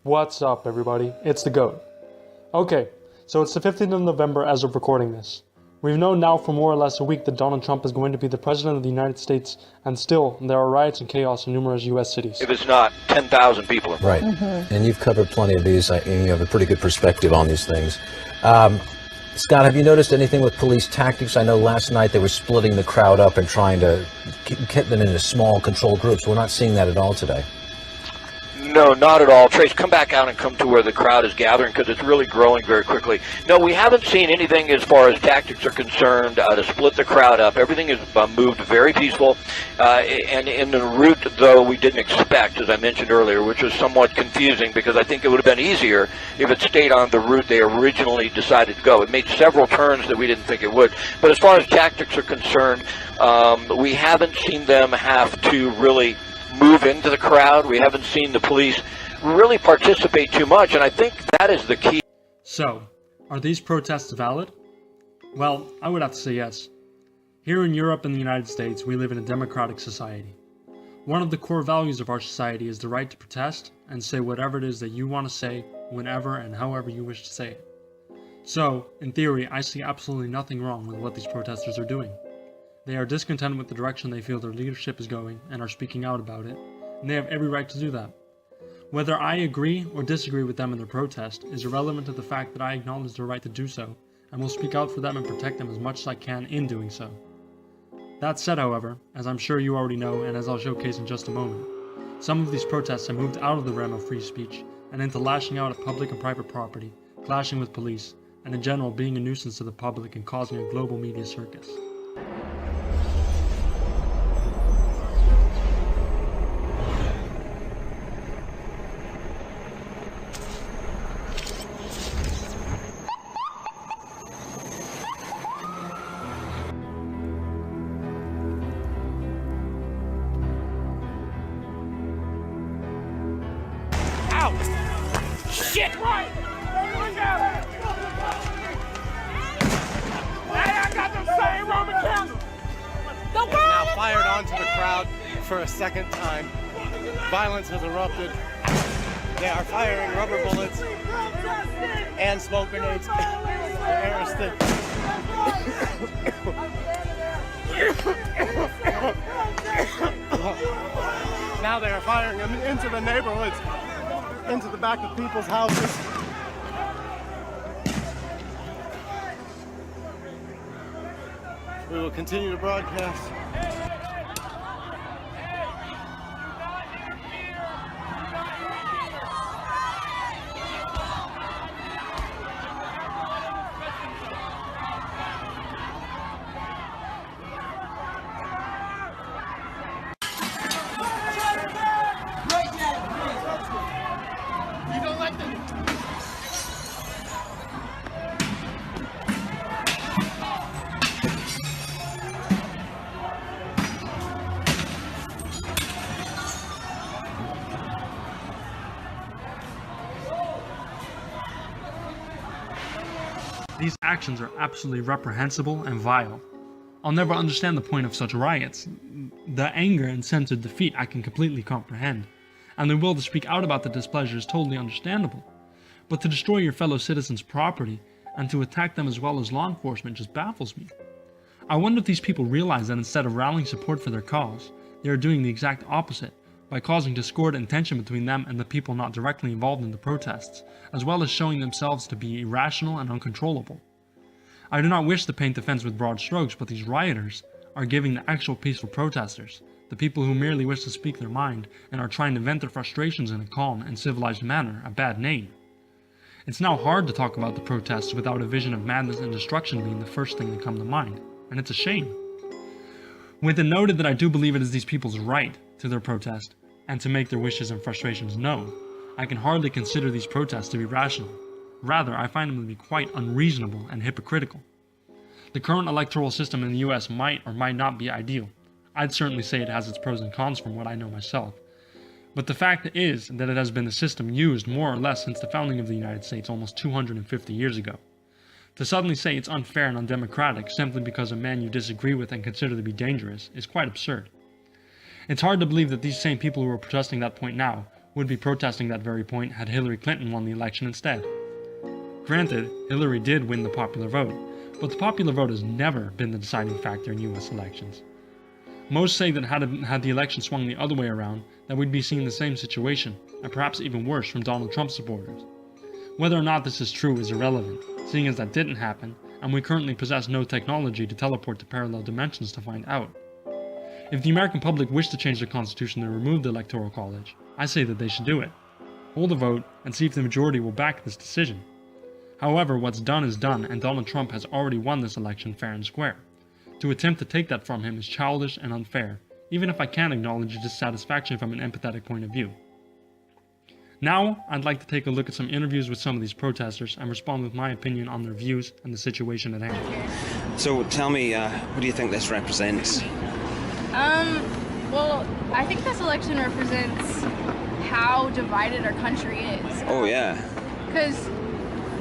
What's up, everybody? It's the GOAT. Okay, so it's the 15th of November as of recording this. We've known now for more or less a week that Donald Trump is going to be the President of the United States, and still, there are riots and chaos in numerous U.S. cities. If it's not 10,000 people. Right. And you've covered plenty of these, and you have a pretty good perspective on these things. Scott, have you noticed anything with police tactics? I know last night they were splitting the crowd up and trying to get them into small, controlled groups. We're not seeing that at all today. No, not at all. Trace, come back out and come to where the crowd is gathering because it's really growing very quickly. No, we haven't seen anything as far as tactics are concerned to split the crowd up. Everything is moved very peaceful. And in the route, though, we didn't expect, as I mentioned earlier, which was somewhat confusing because I think it would have been easier if it stayed on the route they originally decided to go. It made several turns that we didn't think it would. But as far as tactics are concerned, we haven't seen them have to really move into the crowd. We haven't seen the police really participate too much, and I think that is the key. So, are these protests valid? Well, I would have to say yes. Here in Europe and the United States, we live in a democratic society. One of the core values of our society is the right to protest and say whatever it is that you want to say, whenever and however you wish to say it. So, in theory, I see absolutely nothing wrong with what these protesters are doing. They are discontent with the direction they feel their leadership is going and are speaking out about it, and they have every right to do that. Whether I agree or disagree with them in their protest is irrelevant to the fact that I acknowledge their right to do so, and will speak out for them and protect them as much as I can in doing so. That said, however, as I'm sure you already know and as I'll showcase in just a moment, some of these protests have moved out of the realm of free speech and into lashing out at public and private property, clashing with police, and in general being a nuisance to the public and causing a global media circus. Shit! Right! Look at it! Hey, I got the same Roman candles! Now fired onto the crowd for a second time. Violence has erupted. They are firing rubber bullets and smoke grenades. Now they are firing them into the neighborhoods, into the back of people's houses. We will continue to broadcast. These actions are absolutely reprehensible and vile. I'll never understand the point of such riots. The anger and sense of defeat I can completely comprehend, and the will to speak out about the displeasure is totally understandable. But to destroy your fellow citizens' property and to attack them as well as law enforcement just baffles me. I wonder if these people realize that instead of rallying support for their cause, they are doing the exact opposite by causing discord and tension between them and the people not directly involved in the protests, as well as showing themselves to be irrational and uncontrollable. I do not wish to paint the fence with broad strokes, but these rioters are giving the actual peaceful protesters, the people who merely wish to speak their mind and are trying to vent their frustrations in a calm and civilized manner, a bad name. It's now hard to talk about the protests without a vision of madness and destruction being the first thing to come to mind, and it's a shame. With it noted that I do believe it is these people's right to their protest and to make their wishes and frustrations known, I can hardly consider these protests to be rational. Rather, I find them to be quite unreasonable and hypocritical. The current electoral system in the US might or might not be ideal. I'd certainly say it has its pros and cons from what I know myself. But the fact is that it has been the system used more or less since the founding of the United States almost 250 years ago. To suddenly say it's unfair and undemocratic simply because a man you disagree with and consider to be dangerous is quite absurd. It's hard to believe that these same people who are protesting that point now would be protesting that very point had Hillary Clinton won the election instead. Granted, Hillary did win the popular vote, but the popular vote has never been the deciding factor in US elections. Most say that had the election swung the other way around, that we'd be seeing the same situation, and perhaps even worse from Donald Trump supporters. Whether or not this is true is irrelevant, seeing as that didn't happen, and we currently possess no technology to teleport to parallel dimensions to find out. If the American public wish to change the Constitution and remove the Electoral College, I say that they should do it. Hold a vote and see if the majority will back this decision. However, what's done is done, and Donald Trump has already won this election fair and square. To attempt to take that from him is childish and unfair, even if I can acknowledge his dissatisfaction from an empathetic point of view. Now, I'd like to take a look at some interviews with some of these protesters and respond with my opinion on their views and the situation at hand. So tell me, what do you think this represents? Well, I think this election represents how divided our country is. Oh, yeah. Because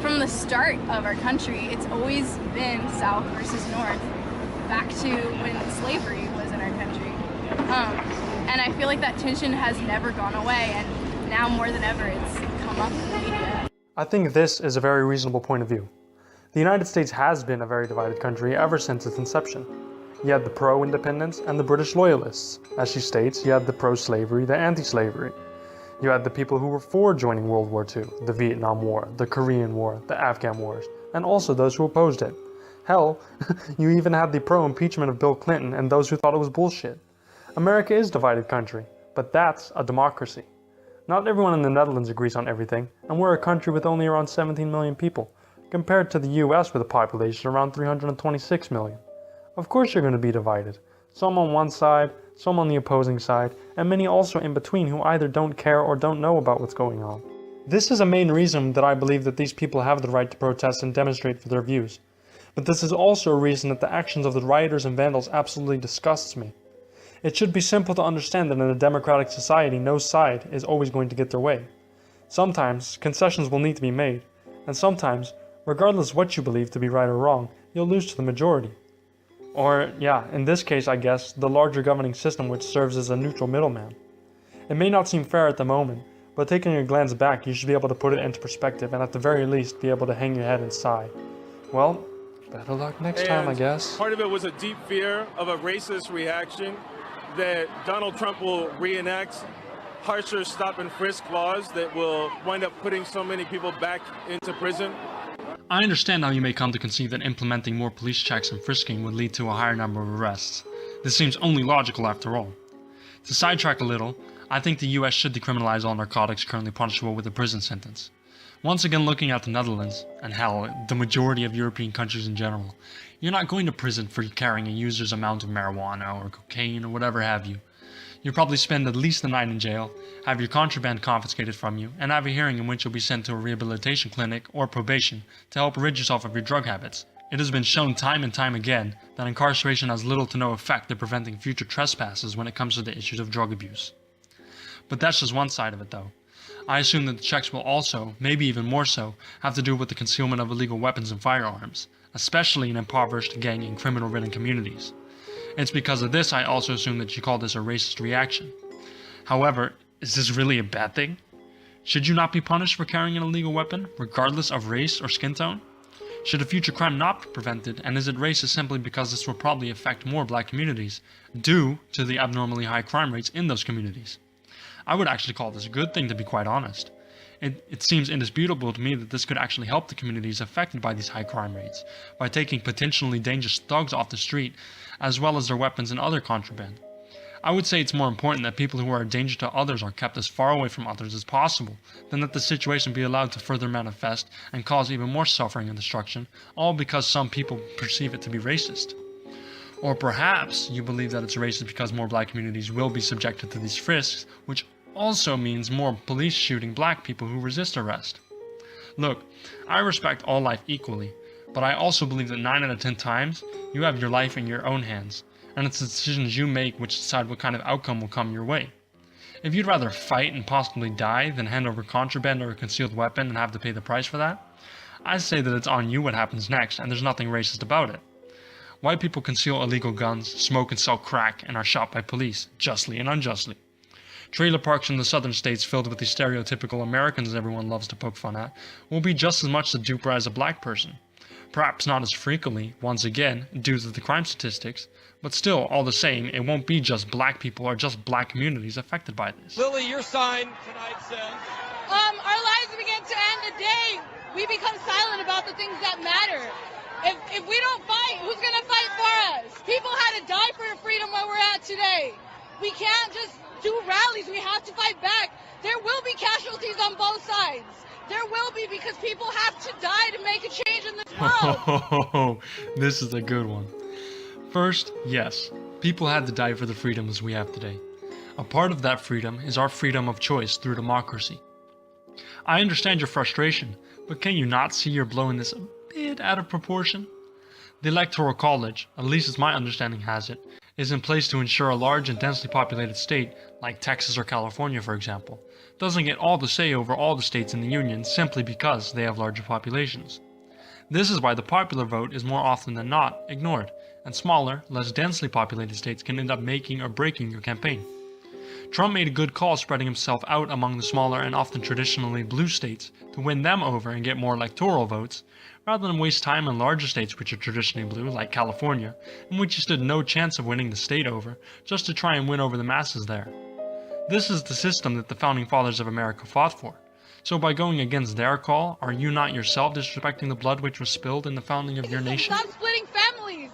from the start of our country, it's always been South versus North, back to when slavery was in our country. And I feel like that tension has never gone away, and now more than ever it's come up in the media. I think this is a very reasonable point of view. The United States has been a very divided country ever since its inception. You had the pro-independence and the British loyalists. As she states, you had the pro-slavery, the anti-slavery. You had the people who were for joining World War II, the Vietnam War, the Korean War, the Afghan Wars, and also those who opposed it. Hell, you even had the pro-impeachment of Bill Clinton and those who thought it was bullshit. America is a divided country, but that's a democracy. Not everyone in the Netherlands agrees on everything, and we're a country with only around 17 million people, compared to the US with a population around 326 million. Of course you're going to be divided. Some on one side, some on the opposing side, and many also in between who either don't care or don't know about what's going on. This is a main reason that I believe that these people have the right to protest and demonstrate for their views. But this is also a reason that the actions of the rioters and vandals absolutely disgusts me. It should be simple to understand that in a democratic society, no side is always going to get their way. Sometimes, concessions will need to be made, and sometimes, regardless what you believe to be right or wrong, you'll lose to the majority. Or, yeah, in this case I guess, the larger governing system which serves as a neutral middleman. It may not seem fair at the moment, but taking a glance back you should be able to put it into perspective and at the very least be able to hang your head and sigh. Well, better luck next time I guess. Part of it was a deep fear of a racist reaction that Donald Trump will reenact harsher stop and frisk laws that will wind up putting so many people back into prison. I understand how you may come to conceive that implementing more police checks and frisking would lead to a higher number of arrests. This seems only logical after all. To sidetrack a little, I think the US should decriminalize all narcotics currently punishable with a prison sentence. Once again looking at the Netherlands, and hell, the majority of European countries in general, you're not going to prison for carrying a user's amount of marijuana or cocaine or whatever have you. You'll probably spend at least a night in jail, have your contraband confiscated from you, and have a hearing in which you'll be sent to a rehabilitation clinic or probation to help rid yourself of your drug habits. It has been shown time and time again that incarceration has little to no effect in preventing future trespasses when it comes to the issues of drug abuse. But that's just one side of it though. I assume that the checks will also, maybe even more so, have to do with the concealment of illegal weapons and firearms, especially in impoverished, gang and criminal-ridden communities. It's because of this I also assume that you call this a racist reaction. However, is this really a bad thing? Should you not be punished for carrying an illegal weapon, regardless of race or skin tone? Should a future crime not be prevented, and is it racist simply because this will probably affect more black communities, due to the abnormally high crime rates in those communities? I would actually call this a good thing, to be quite honest. It seems indisputable to me that this could actually help the communities affected by these high crime rates, by taking potentially dangerous thugs off the street, as well as their weapons and other contraband. I would say it's more important that people who are a danger to others are kept as far away from others as possible, than that the situation be allowed to further manifest and cause even more suffering and destruction, all because some people perceive it to be racist. Or perhaps you believe that it's racist because more black communities will be subjected to these frisks, which also means more police shooting black people who resist arrest. Look, I respect all life equally, but I also believe that 9 out of 10 times, you have your life in your own hands, and it's the decisions you make which decide what kind of outcome will come your way. If you'd rather fight and possibly die than hand over contraband or a concealed weapon and have to pay the price for that, I say that it's on you what happens next, and there's nothing racist about it. White people conceal illegal guns, smoke and sell crack, and are shot by police, justly and unjustly. Trailer parks in the southern states filled with the stereotypical Americans everyone loves to poke fun at will be just as much the duper as a black person. Perhaps not as frequently, once again, due to the crime statistics, but still, all the same, it won't be just black people or just black communities affected by this. Lily, your sign tonight says... Our lives begin to end the day we become silent about the things that matter. If we don't fight, who's going to fight for us? People had to die for freedom where we're at today. We can't just do rallies. We have to fight back. There will be casualties on both sides. There will be, because people have to die to make a change in this world. This is a good one. First, yes, people had to die for the freedoms we have today. A part of that freedom is our freedom of choice through democracy. I understand your frustration, but can you not see you're blowing this a bit out of proportion? The Electoral College, at least as my understanding has it, is in place to ensure a large and densely populated state, like Texas or California for example, doesn't get all the say over all the states in the Union simply because they have larger populations. This is why the popular vote is more often than not ignored, and smaller, less densely populated states can end up making or breaking your campaign. Trump made a good call spreading himself out among the smaller and often traditionally blue states to win them over and get more electoral votes, rather than waste time in larger states which are traditionally blue, like California, in which he stood no chance of winning the state over, just to try and win over the masses there. This is the system that the founding fathers of America fought for. So by going against their call, are you not yourself disrespecting the blood which was spilled in the founding of your nation? Stop splitting families.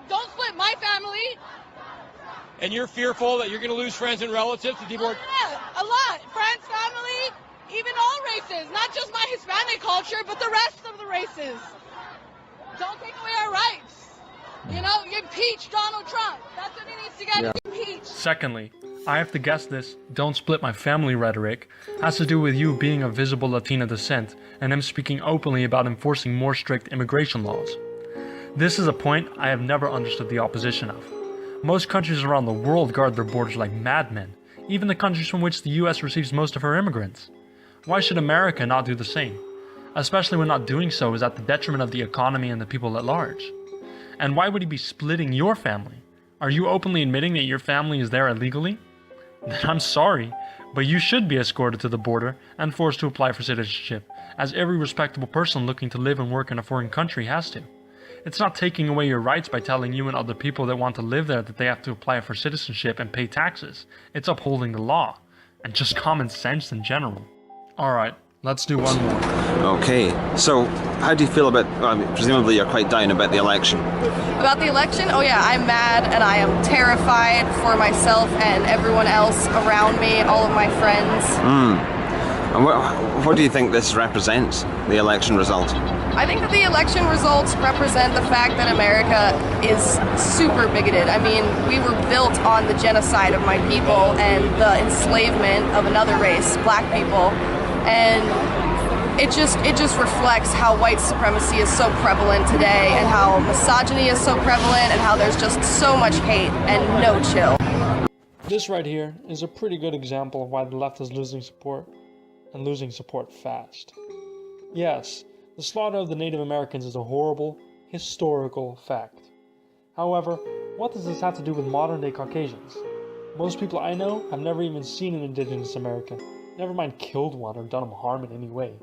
Don't split my family. And you're fearful that you're going to lose friends and relatives to deportation? Yeah, a lot. Friends, family, even all races. Not just my Hispanic culture, but the rest of the races. Don't take away our rights. You know, impeach Donald Trump. That's what he needs to get impeached. Secondly, I have to guess this "don't split my family" rhetoric has to do with you being of visible Latina descent and him speaking openly about enforcing more strict immigration laws. This is a point I have never understood the opposition of. Most countries around the world guard their borders like madmen, even the countries from which the US receives most of her immigrants. Why should America not do the same? Especially when not doing so is at the detriment of the economy and the people at large. And why would he be splitting your family? Are you openly admitting that your family is there illegally? Then I'm sorry, but you should be escorted to the border and forced to apply for citizenship, as every respectable person looking to live and work in a foreign country has to. It's not taking away your rights by telling you and other people that want to live there that they have to apply for citizenship and pay taxes. It's upholding the law, and just common sense in general. Alright, let's do one more. Okay, so how do you feel about, presumably you're quite down about the election? About the election? Oh yeah, I'm mad and I am terrified for myself and everyone else around me, all of my friends. And what do you think this represents, the election result? I think that the election results represent the fact that America is super bigoted. I mean, we were built on the genocide of my people and the enslavement of another race, black people, and it just reflects how white supremacy is so prevalent today and how misogyny is so prevalent and how there's just so much hate and no chill. This right here is a pretty good example of why the left is losing support, and losing support fast. Yes, the slaughter of the Native Americans is a horrible, historical fact. However, what does this have to do with modern-day Caucasians? Most people I know have never even seen an indigenous American, never mind killed one or done them harm in any way.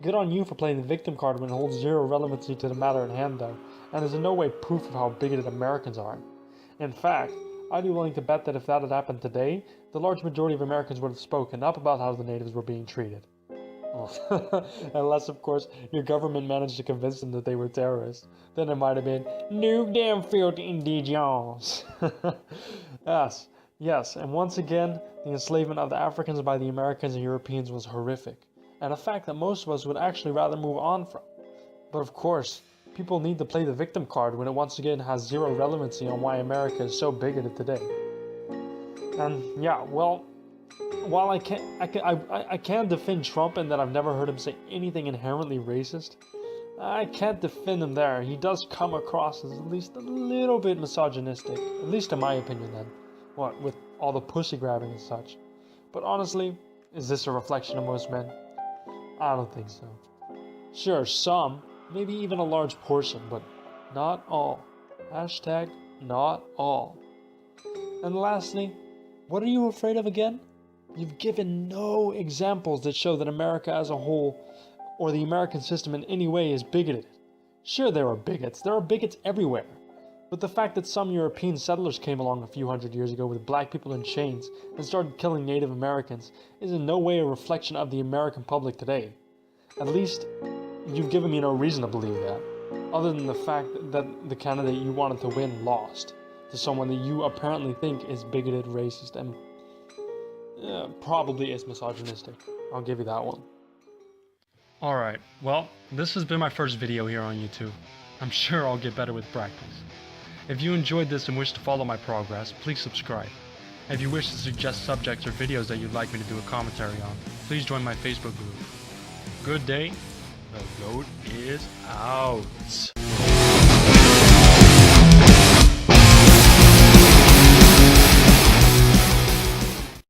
Good on you for playing the victim card when it holds zero relevancy to the matter at hand though, and is in no way proof of how bigoted Americans are. In fact, I'd be willing to bet that if that had happened today, the large majority of Americans would have spoken up about how the natives were being treated. Unless, of course, your government managed to convince them that they were terrorists. Then it might have been, "No damn filthy indigens." Yes, and once again, the enslavement of the Africans by the Americans and Europeans was horrific, and a fact that most of us would actually rather move on from. But of course, people need to play the victim card when it once again has zero relevancy on why America is so bigoted today. And yeah, well, while I can't defend Trump in that I've never heard him say anything inherently racist, I can't defend him there. He does come across as at least a little bit misogynistic, at least in my opinion then. What, with all the pussy grabbing and such. But honestly, is this a reflection of most men? I don't think so. Sure, some, maybe even a large portion, but not all. Hashtag not all. And lastly, what are you afraid of again? You've given no examples that show that America as a whole, or the American system in any way, is bigoted. Sure, there are bigots. There are bigots everywhere. But the fact that some European settlers came along a few hundred years ago with black people in chains and started killing Native Americans is in no way a reflection of the American public today. At least, you've given me no reason to believe that, other than the fact that the candidate you wanted to win lost to someone that you apparently think is bigoted, racist, and probably is misogynistic. I'll give you that one. Alright, well, this has been my first video here on YouTube. I'm sure I'll get better with practice. If you enjoyed this and wish to follow my progress, please subscribe. If you wish to suggest subjects or videos that you'd like me to do a commentary on, please join my Facebook group. Good day. The goat is out.